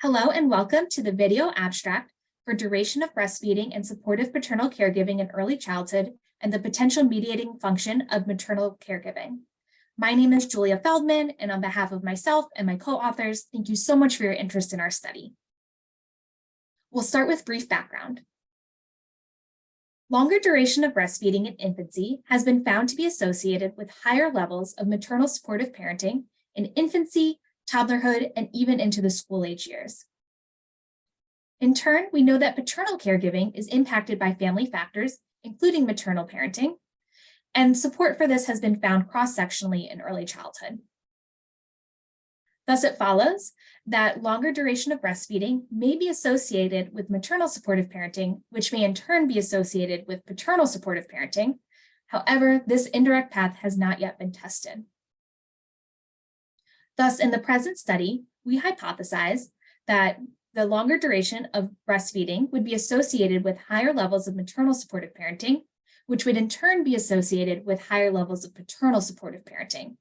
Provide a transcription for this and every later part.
Hello and welcome to the video abstract for duration of breastfeeding and supportive paternal caregiving in early childhood and the potential mediating function of maternal caregiving. My name is Julia Feldman, and on behalf of myself and my co-authors, thank you so much for your interest in our study. We'll start with brief background. Longer duration of breastfeeding in infancy has been found to be associated with higher levels of maternal supportive parenting in infancy, toddlerhood, and even into the school-age years. In turn, we know that paternal caregiving is impacted by family factors, including maternal parenting, and support for this has been found cross-sectionally in early childhood. Thus, it follows that longer duration of breastfeeding may be associated with maternal supportive parenting, which may in turn be associated with paternal supportive parenting. However, this indirect path has not yet been tested. Thus, in the present study, we hypothesize that the longer duration of breastfeeding would be associated with higher levels of maternal supportive parenting, which would in turn be associated with higher levels of paternal supportive parenting.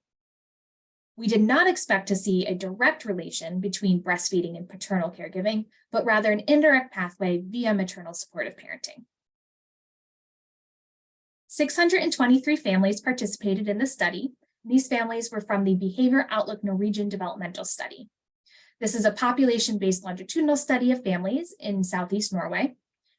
We did not expect to see a direct relation between breastfeeding and paternal caregiving, but rather an indirect pathway via maternal supportive parenting. 623 families participated in the study. These families were from the Behavior Outlook Norwegian Developmental Study. This is a population-based longitudinal study of families in Southeast Norway.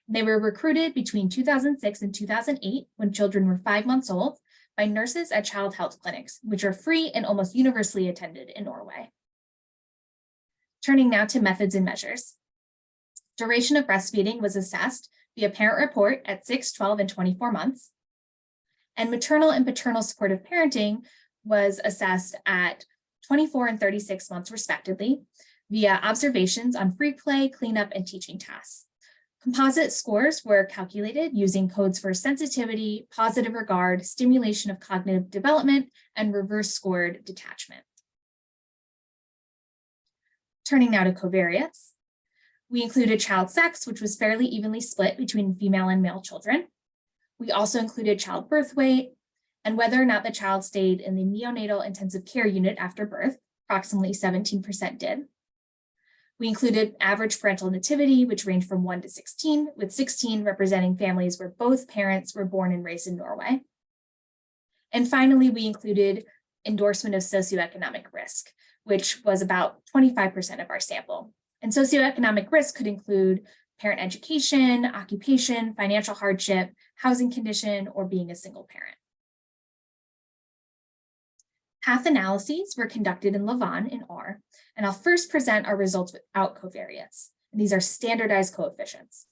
They were recruited between 2006 and 2008 when children were 5 months old by nurses at child health clinics, which are free and almost universally attended in Norway. Turning now to methods and measures. Duration of breastfeeding was assessed via parent report at 6, 12, and 24 months. And maternal and paternal supportive parenting was assessed at 24 and 36 months respectively via observations on free play, cleanup, and teaching tasks. Composite scores were calculated using codes for sensitivity, positive regard, stimulation of cognitive development, and reverse scored detachment. Turning now to covariates, we included child sex, which was fairly evenly split between female and male children. We also included child birth weight and whether or not the child stayed in the neonatal intensive care unit after birth. Approximately 17% did. We included average parental nativity, which ranged from 1 to 16, with 16 representing families where both parents were born and raised in Norway. And finally, we included endorsement of socioeconomic risk, which was about 25% of our sample. And socioeconomic risk could include parent education, occupation, financial hardship, housing condition, or being a single parent. Path analyses were conducted in Lavon in R, and I'll first present our results without covariates. And these are standardized coefficients.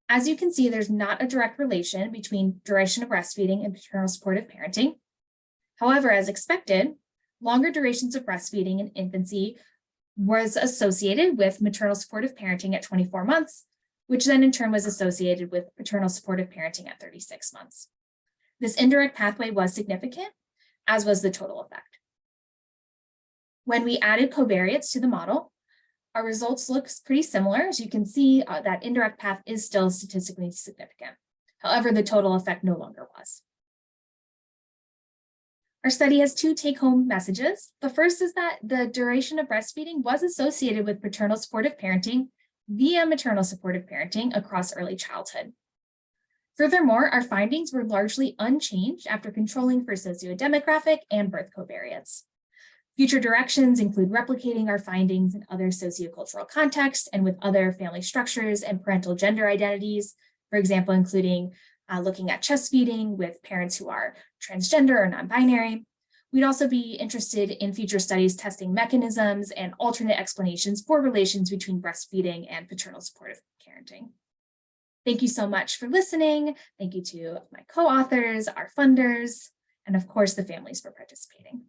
As you can see, there's not a direct relation between duration of breastfeeding and paternal supportive parenting. However, as expected, longer durations of breastfeeding in infancy was associated with maternal supportive parenting at 24 months, which then in turn was associated with paternal supportive parenting at 36 months. This indirect pathway was significant, as was the total effect. When we added covariates to the model, our results look pretty similar. As you can see, that indirect path is still statistically significant. However, the total effect no longer was. Our study has 2 take-home messages. The first is that the duration of breastfeeding was associated with paternal supportive parenting via maternal supportive parenting across early childhood. Furthermore, our findings were largely unchanged after controlling for sociodemographic and birth covariates. Future directions include replicating our findings in other sociocultural contexts and with other family structures and parental gender identities, for example, including looking at chest feeding with parents who are transgender or non-binary. We'd also be interested in future studies testing mechanisms and alternate explanations for relations between breastfeeding and paternal supportive parenting. Thank you so much for listening. Thank you to my co-authors, our funders, and of course, the families for participating.